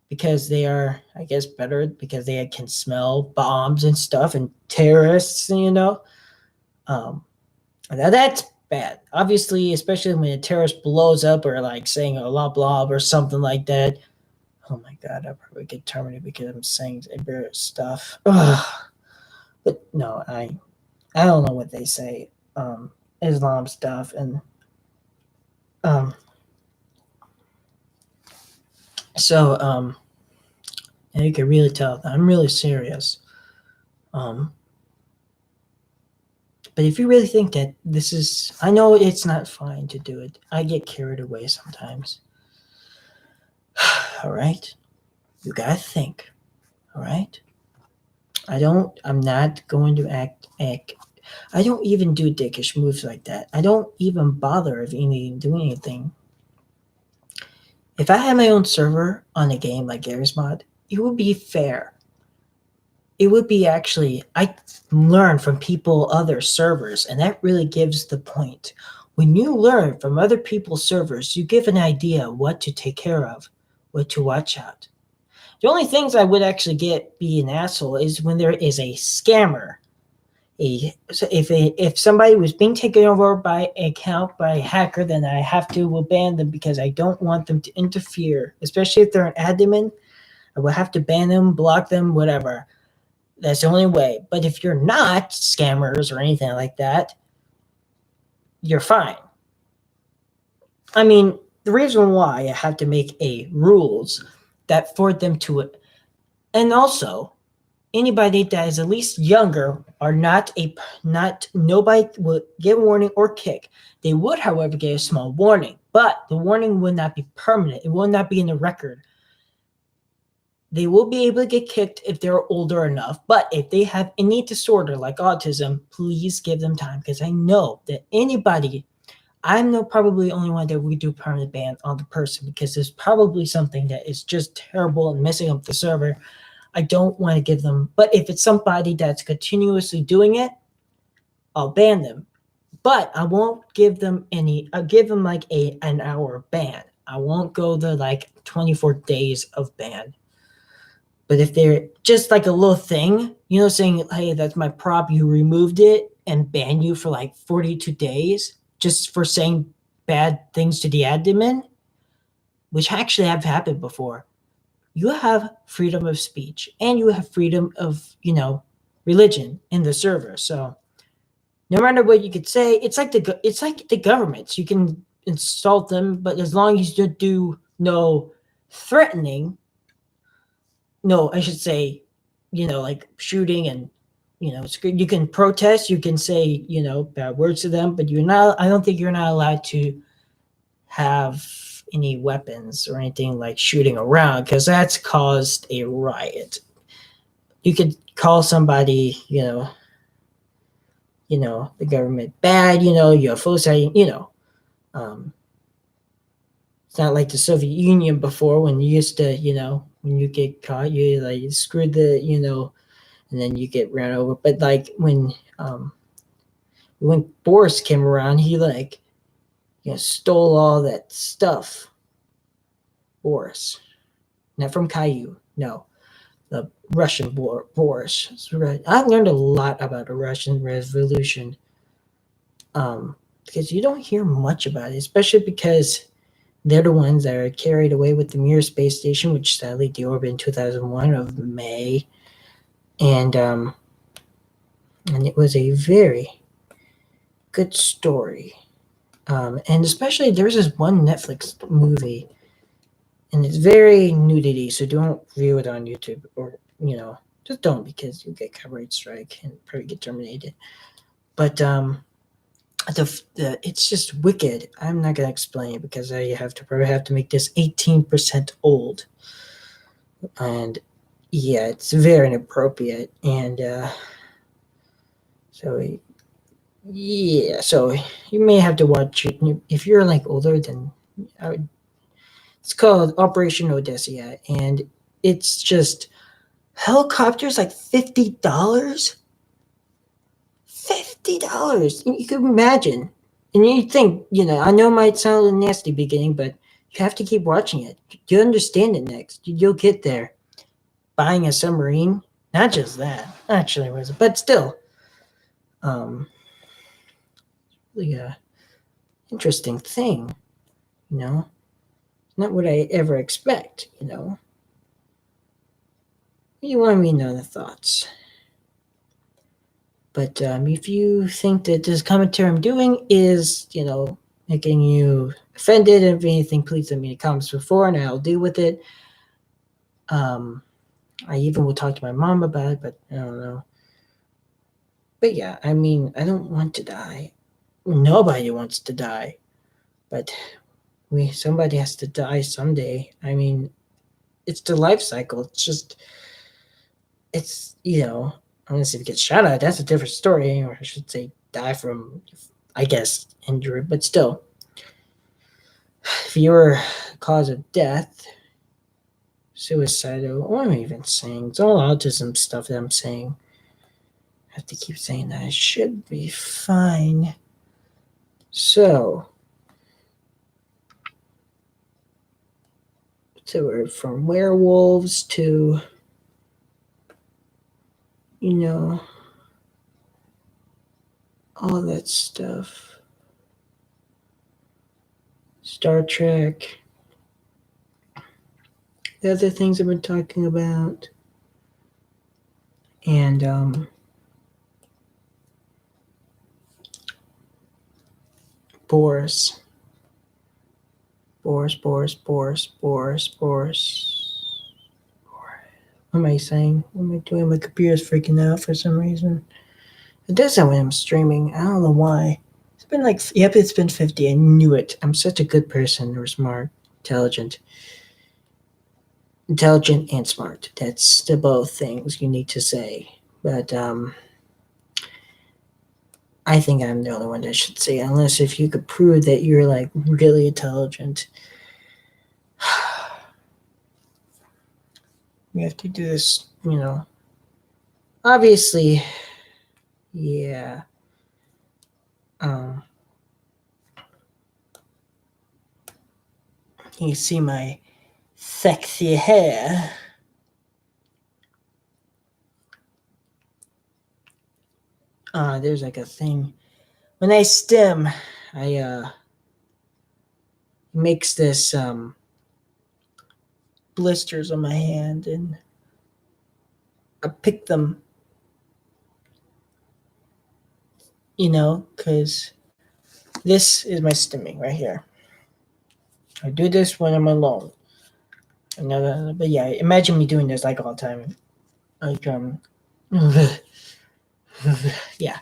because they are, I guess, better because they can smell bombs and stuff and terrorists, that's bad. Obviously, especially when a terrorist blows up or like saying a blah blah or something like that. Oh my God, I probably get terminated because I'm saying embarrassing stuff. Ugh. But no, I don't know what they say. Islam stuff, and so and you can really tell that I'm really serious. But if you really think that this is, I know it's not fine to do it. I get carried away sometimes. All right, you gotta think. All right, I'm not going to act. I don't even do dickish moves like that. I don't even bother of doing anything. If I had my own server on a game like Garry's Mod, it would be fair. It would be actually, I learn from other servers, and that really gives the point. When you learn from other people's servers, you give an idea what to take care of, what to watch out. The only things I would actually be an asshole is when there is a scammer. If somebody was being taken over by an account by a hacker, then I have to ban them, because I don't want them to interfere, especially if they're an admin. I will have to ban them, block them, whatever. That's the only way. But if you're not scammers or anything like that, you're fine. I mean, the reason why I have to make a rules that for them to it, and also anybody that is at least younger are not nobody will get warning or kick. They would, however, get a small warning, but the warning will not be permanent. It will not be in the record. They will be able to get kicked if they're older enough, but if they have any disorder like autism, please give them time, because I know that anybody, I'm no probably the only one that we do permanent ban on the person, because there's probably something that is just terrible and messing up the server. I don't want to give them, but if it's somebody that's continuously doing it, I'll ban them. But I won't give them any. I'll give them like an hour ban. I won't go the like 24 days of ban. But if they're just like a little thing, saying, hey, that's my prop, you removed it, and ban you for like 42 days just for saying bad things to the admin, which actually have happened before. You have freedom of speech and you have freedom of, religion in the server. So no matter what you could say, it's like the governments. You can insult them, but as long as you do no threatening, no, I should say, like shooting and, you can protest, you can say, bad words to them, but I don't think you're not allowed to have any weapons or anything like shooting around, because that's caused a riot. You could call somebody, the government bad, UFO sighting, it's not like the Soviet Union before, when you used to, when you get caught, you like screwed the, and then you get ran over. But like when Boris came around, he like, stole all that stuff. Boris, not from Caillou, no, the Russian Boris. I've learned a lot about the Russian Revolution, because you don't hear much about it, especially because they're the ones that are carried away with the Mir space station, which sadly deorbited in 2001 of May, and it was a very good story, and especially there's this one Netflix movie, and it's very nudity, so don't view it on YouTube, or just don't, because you get copyright strike and probably get terminated. But it's just wicked. I'm not gonna explain it because I probably have to make this 18% old, and yeah, it's very inappropriate, and so yeah, so you may have to watch it if you're like older than I would. It's called Operation Odysseus, and it's just helicopters like $50. $50. You can imagine. And you think, I know it might sound a little nasty beginning, but you have to keep watching it. You'll understand it next. You'll get there. Buying a submarine, not just that. Actually, it was, but still. Really a interesting thing, Not what I ever expect, You want me to know the thoughts. But if you think that this commentary I'm doing is, making you offended, and if anything, please let me in the comments before, and I'll deal with it. I even will talk to my mom about it, but I don't know. But yeah, I mean, I don't want to die. Nobody wants to die. But somebody has to die someday. I mean, it's the life cycle. It's unless if you get shot at, that's a different story, or I should say die from, I guess, injury, but still. If you're cause of death, suicidal, what am I even saying? It's all autism stuff that I'm saying. I have to keep saying that. I should be fine. So we're from werewolves to, all that stuff. Star Trek. The other things I've been talking about. And Boris. Boris. What am I saying? What am I doing? My computer's freaking out for some reason. It does that when I'm streaming. I don't know why. It's been like, yep, it's been 50. I knew it. I'm such a good person, or smart, intelligent. Intelligent and smart. That's the both things you need to say. But I think I'm the only one that should say it, unless if you could prove that you're like really intelligent. We have to do this, Obviously, yeah. You see my sexy hair. There's like a thing. When I stim, I makes this blisters on my hand, and I pick them, because this is my stimming right here. I do this when I'm alone. But yeah, imagine me doing this like all the time. Like yeah,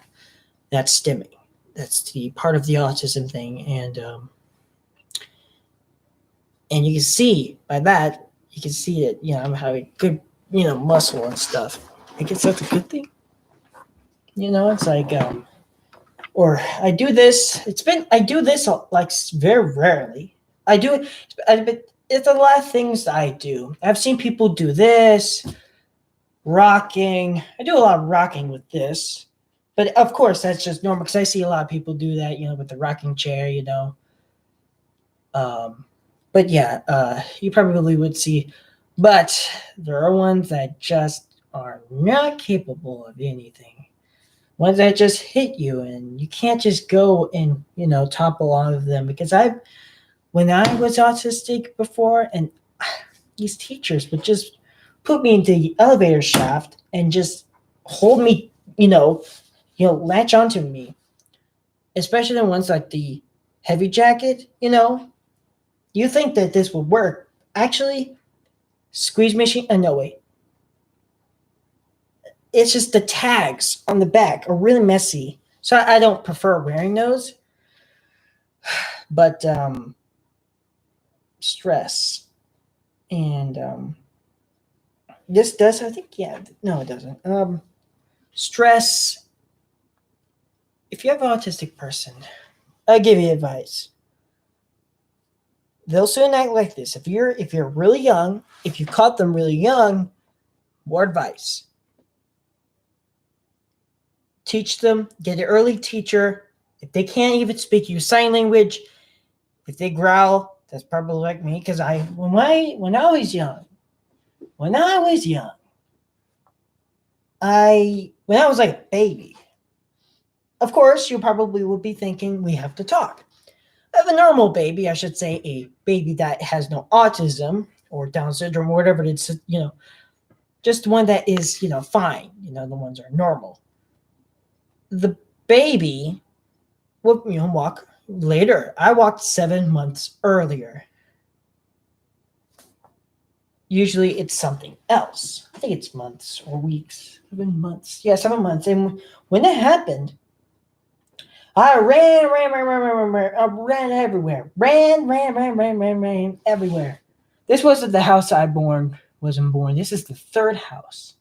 that's stimming. That's the part of the autism thing, and you can see by that, you can see that I'm having good muscle and stuff. I guess that's a good thing. It's like or I do this. I do this like very rarely. I do it, but it's a lot of things that I do. I've seen people do this, rocking. I do a lot of rocking with this, but of course that's just normal because I see a lot of people do that, with the rocking chair, But yeah, you probably would see, but there are ones that just are not capable of anything. Ones that just hit you, and you can't just go and topple all of them, because when I was autistic before, and these teachers would just put me into the elevator shaft and just hold me, latch onto me, especially the ones like the heavy jacket. You think that this would work? Actually, squeeze machine. No, wait. It's just the tags on the back are really messy, so I don't prefer wearing those. But stress, and this does, I think, yeah. No, it doesn't. Stress. If you have an autistic person, I give you advice. They'll soon act like this. If you're really young, if you caught them really young, more advice. Teach them, get an early teacher. If they can't even speak you sign language, if they growl, that's probably like me. Because when I was young, when I was like a baby, of course, you probably would be thinking we have to talk. Of a normal baby, I should say, a baby that has no autism or Down syndrome or whatever it's, just one that is, fine. The ones are normal. The baby would, walk later. I walked 7 months earlier. Usually it's something else. I think it's months or weeks. 7 months. Yeah, 7 months. And when that happened, I ran everywhere. Ran everywhere. This wasn't the house I wasn't born. This is the third house.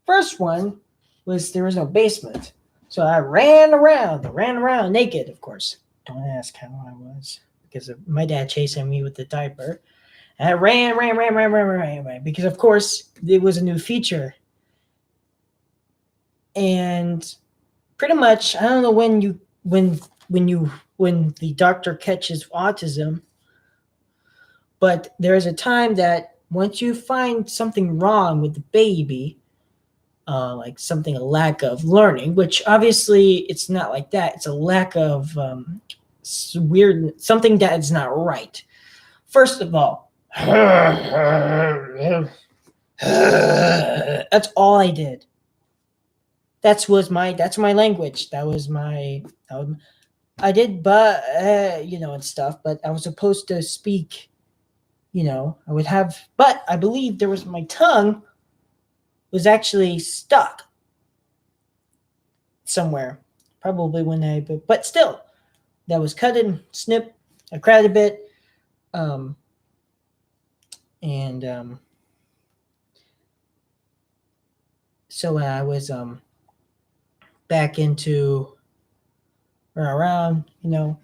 First one was there was no basement. So I ran around naked, of course. Don't ask how I was, because of my dad chasing me with the diaper. And I ran, because of course it was a new feature. And pretty much, I don't know when the doctor catches autism, but there is a time that once you find something wrong with the baby, like something, a lack of learning, which obviously it's not like that. It's a lack of weird, something that is not right. First of all, That's all I did. That's my language. I did, but and stuff. But I was supposed to speak. I would have, but I believe there was my tongue was actually stuck somewhere, probably when but still, that was cut and snipped. I cried a bit, um, and so when I was back into or around, and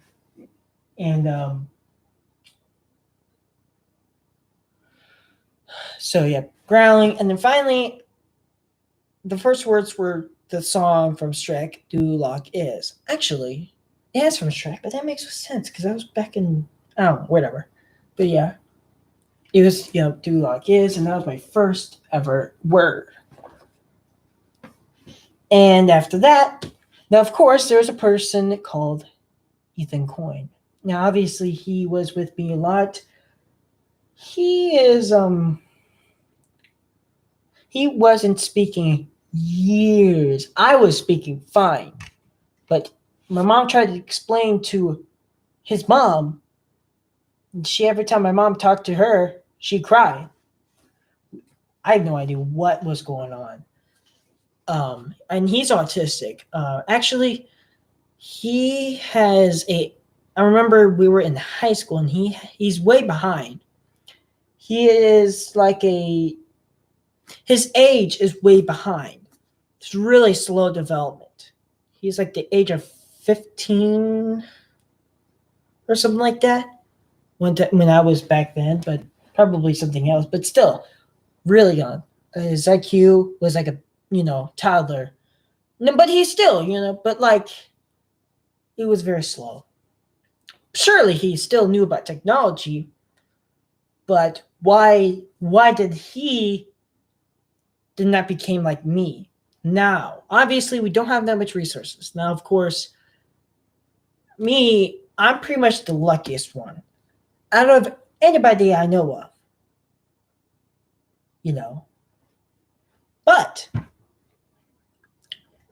so yeah, growling, and then finally, the first words were the song from Shrek, "Do Lock Is." Actually, yeah, it's from Shrek, but that makes sense because I was back in, I don't know, whatever. But yeah, it was, "Do Lock Is," and that was my first ever word. And after that, now of course, there was a person called Ethan Coyne. Now, obviously, he was with me a lot. He is, he wasn't speaking years. I was speaking fine, but my mom tried to explain to his mom, and every time my mom talked to her, she cried. I had no idea what was going on. And he's autistic. Actually, he has a. I remember we were in high school, and he's way behind. He is like his age is way behind. It's really slow development. He's like the age of 15 or something like that when I was back then, but probably something else. But still, really young. His IQ was like a toddler. No, but he's still but like he was very slow. Surely he still knew about technology, but why did not become like me? Now, obviously, we don't have that much resources. Now, of course, I'm pretty much the luckiest one out of anybody I know of. But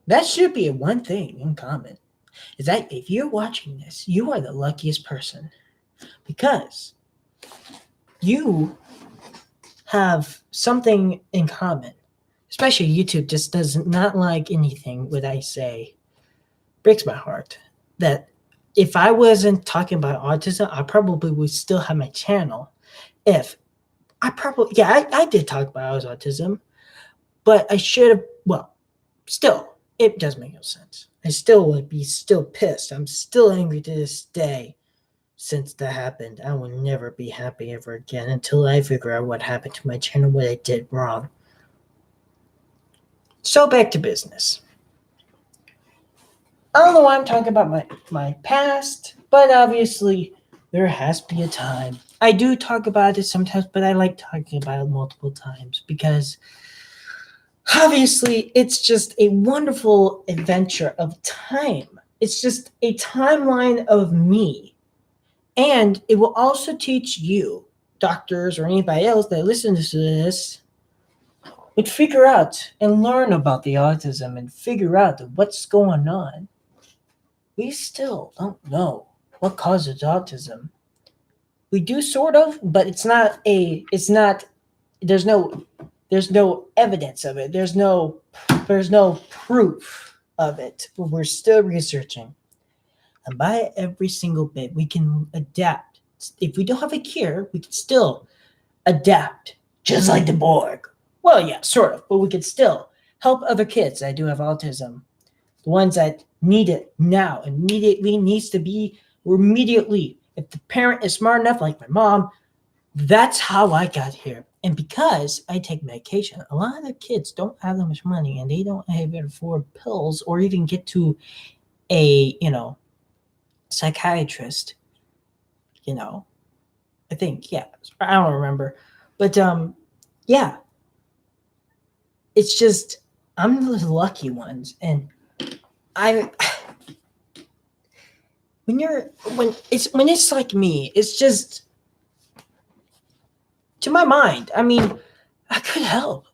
that should be one thing in common, is that if you're watching this, you are the luckiest person because you have something in common. Especially YouTube just does not like anything what I say. Breaks my heart that if I wasn't talking about autism, I probably would still have my channel. If I probably, yeah, I did talk about autism, but I should have, well, still, it does make no sense. I still would be still pissed. I'm still angry to this day since that happened. I will never be happy ever again until I figure out what happened to my channel, what I did wrong. So back to business. I don't know why I'm talking about my past, but obviously there has to be a time. I do talk about it sometimes, but I like talking about it multiple times because obviously it's just a wonderful adventure of time. It's just a timeline of me. And it will also teach you, doctors or anybody else that listens to this, would figure out and learn about the autism and figure out what's going on. We still don't know what causes autism. We do sort of, but it's not there's no evidence of it. There's no proof of it. But we're still researching. And by every single bit, we can adapt. If we don't have a cure, we can still adapt, just like the Borg. Well, yeah, sort of, but we could still help other kids that do have autism. The ones that need it now, immediately needs to be, or immediately. If the parent is smart enough, like my mom, that's how I got here. And because I take medication, a lot of the kids don't have that much money and they don't even afford pills or even get to a, psychiatrist. I think, yeah. I don't remember. But yeah. It's just I'm the lucky ones. And I when it's like me, it's just to my mind. I mean, I could help.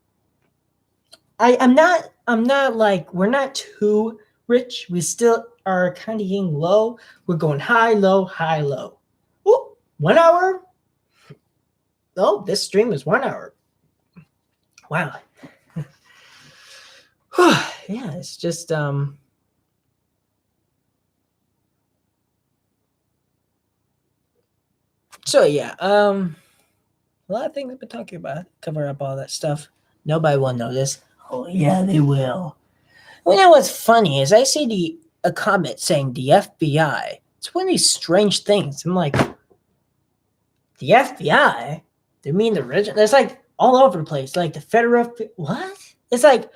I'm not like, we're not too rich. We still are kind of getting low. We're going high, low, high, low. Oh, 1 hour. Oh, this stream is 1 hour. Wow. Yeah, it's just so yeah, a lot of things I've been talking about, cover up all that stuff. Nobody will notice. Oh yeah, they will. You know what's funny is I see a comment saying the FBI. It's one of these strange things. I'm like, the FBI? They mean the original? It's like all over the place. Like the federal. What? It's like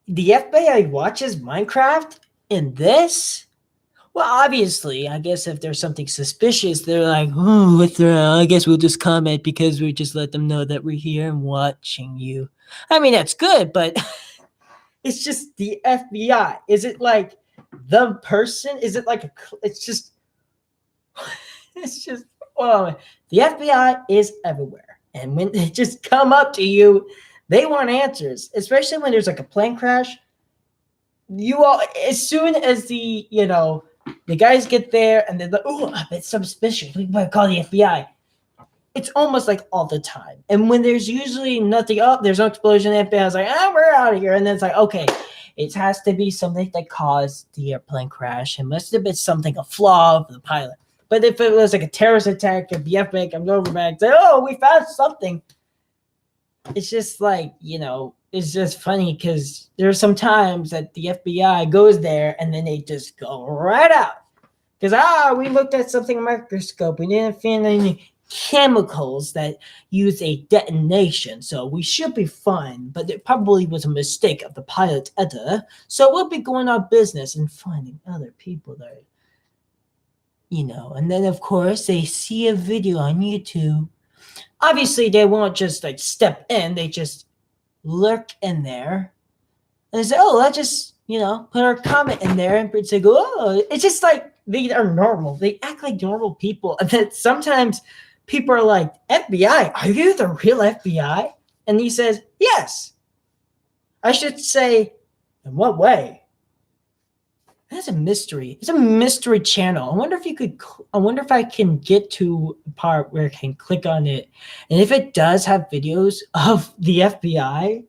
the FBI watches Minecraft in this? Well, obviously, I guess if there's something suspicious, they're like, oh, I guess we'll just comment because we just let them know that we're here and watching you. I mean, that's good, but it's just the FBI. Is it like the person? Is it like it's just, well, the FBI is everywhere. And when they just come up to you, they want answers, especially when there's like a plane crash. You all, as soon as the guys get there and they're like, oh, it's suspicious, we might call the FBI. It's almost like all the time. And when there's usually nothing up, there's no explosion, the FBI's like, we're out of here. And then it's like, okay, it has to be something that caused the airplane crash. It must have been something, a flaw of the pilot. But if it was like a terrorist attack, the FBI comes over back, say, oh, we found something. It's just like, it's just funny because there's some times that the FBI goes there and then they just go right out. Because, we looked at something in a microscope. We didn't find any chemicals that use a detonation. So we should be fine. But it probably was a mistake of the pilot editor. So we'll be going our business and finding other people that, And then, of course, they see a video on YouTube. Obviously, they won't just like step in. They just lurk in there and say, oh, let's just put our comment in there, and say, oh, it's just like they are normal. They act like normal people. And then sometimes people are like, FBI, are you the real FBI? And he says, yes. I should say, in what way? That's a mystery. It's a mystery channel. I wonder if I can get to a part where I can click on it. And if it does have videos of the FBI,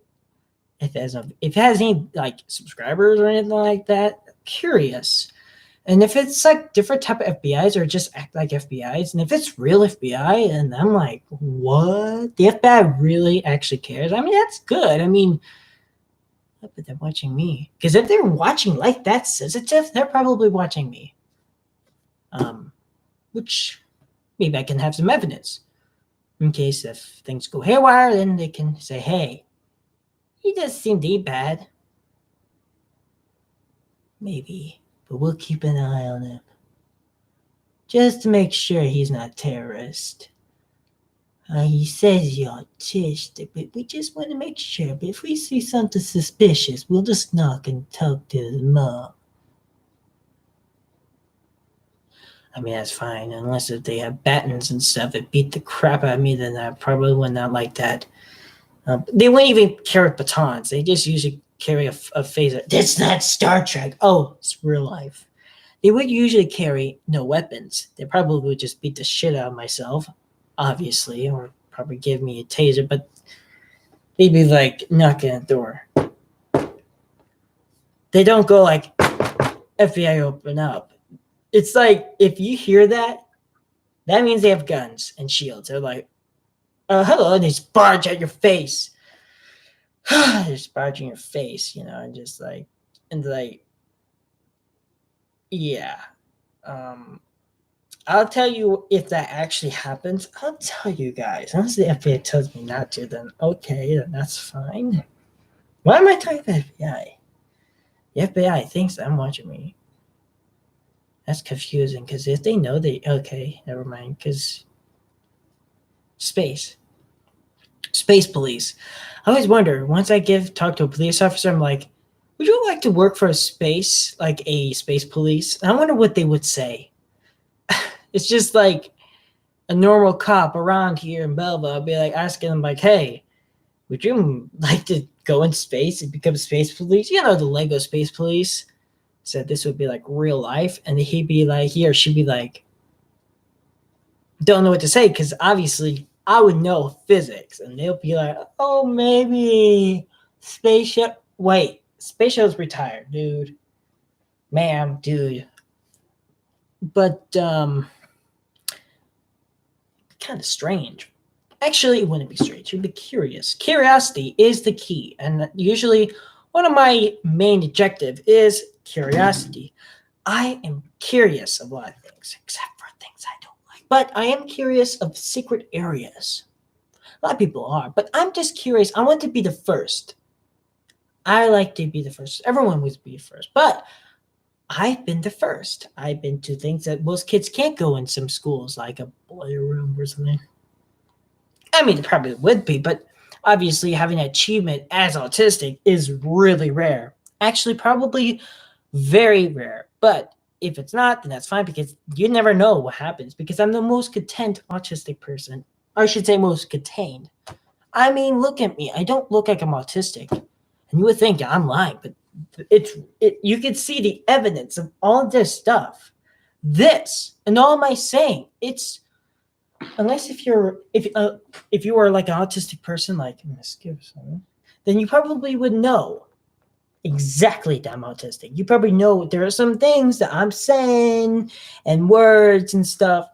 if it has any like subscribers or anything like that, I'm curious. And if it's like different type of FBIs or just act like FBIs, and if it's real FBI, and I'm like, what? The FBI really actually cares? I mean, that's good. I mean, but they're watching me. Because if they're watching like that sensitive, they're probably watching me. Which maybe I can have some evidence. In case if things go haywire, then they can say, hey, he doesn't seem to be bad. Maybe. But we'll keep an eye on him. Just to make sure he's not a terrorist. He says he's autistic, but we just want to make sure. But if we see something suspicious, we'll just knock and talk to his mom. I mean, that's fine. Unless if they have batons and stuff that beat the crap out of me, then I probably would not like that. They wouldn't even carry batons. They just usually carry a phaser. That's not Star Trek. Oh, it's real life. They would usually carry no weapons. They probably would just beat the shit out of myself. Obviously, or probably give me a taser, but they'd be like knocking at the door. They don't go like, FBI, open up. It's like, if you hear that, that means they have guns and shields. They're like, hello, and they just barge at your face. They just barge in your face, and just like, yeah. I'll tell you if that actually happens. I'll tell you guys. Unless the FBI tells me not to, then okay, then that's fine. Why am I talking about FBI? The FBI thinks I'm watching me. That's confusing, because if they know okay, never mind, because space police. I always wonder, once I talk to a police officer, I'm like, would you like to work for a space police? And I wonder what they would say. It's just like a normal cop around here in Belleville. I'll be like asking them like, hey, Would you like to go in space and become space police? You know, the Lego space police said this would be like real life, and he or she'd be like, don't know what to say because obviously I would know physics, and they'll be like, oh, maybe spaceship. Wait, space shuttle retired, dude. Ma'am, dude. But kind of strange. Actually, it wouldn't be strange. You'd be curious. Curiosity is the key, and usually one of my main objective is curiosity. I am curious of a lot of things, except for things I don't like. But I am curious of secret areas. A lot of people are, but I'm just curious. I want to be the first. I like to be the first. Everyone would be first, but I've been the first. I've been to things that most kids can't go in some schools, like a boiler room or something. I mean, it probably would be, but obviously having an achievement as autistic is really rare. Actually, probably very rare. But if it's not, then that's fine because you never know what happens because I'm the most content autistic person. Or I should say most contained. I mean, look at me. I don't look like I'm autistic. And you would think I'm lying, but you can see the evidence of all this stuff. This and all my saying, it's unless if you are like an autistic person like Miss Gibson, then you probably would know exactly that I'm autistic. You probably know there are some things that I'm saying and words and stuff,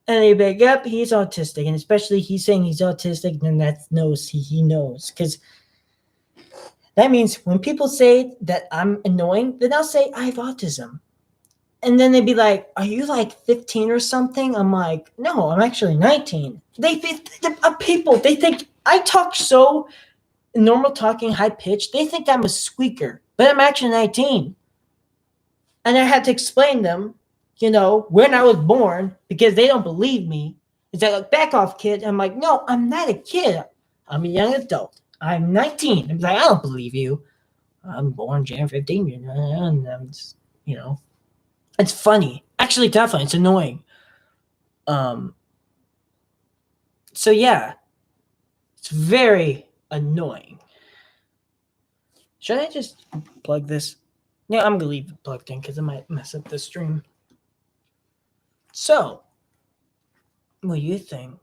and they'd be like, "Yep, he's autistic," and especially he's saying he's autistic, then that knows he knows because that means when people say that I'm annoying, then I'll say I have autism. And then they'd be like, are you like 15 or something? I'm like, no, I'm actually 19. They think I talk so normal talking, high pitched. They think I'm a squeaker, but I'm actually 19. And I had to explain them, when I was born because they don't believe me. It's like, back off, kid. I'm like, no, I'm not a kid. I'm a young adult. I'm 19. I'm like, I don't believe you. I'm born January 15, and I'm just, it's funny. Actually, definitely, it's annoying. So yeah, it's very annoying. Should I just plug this? Yeah, I'm gonna leave it plugged in because it might mess up the stream. So, what do you think?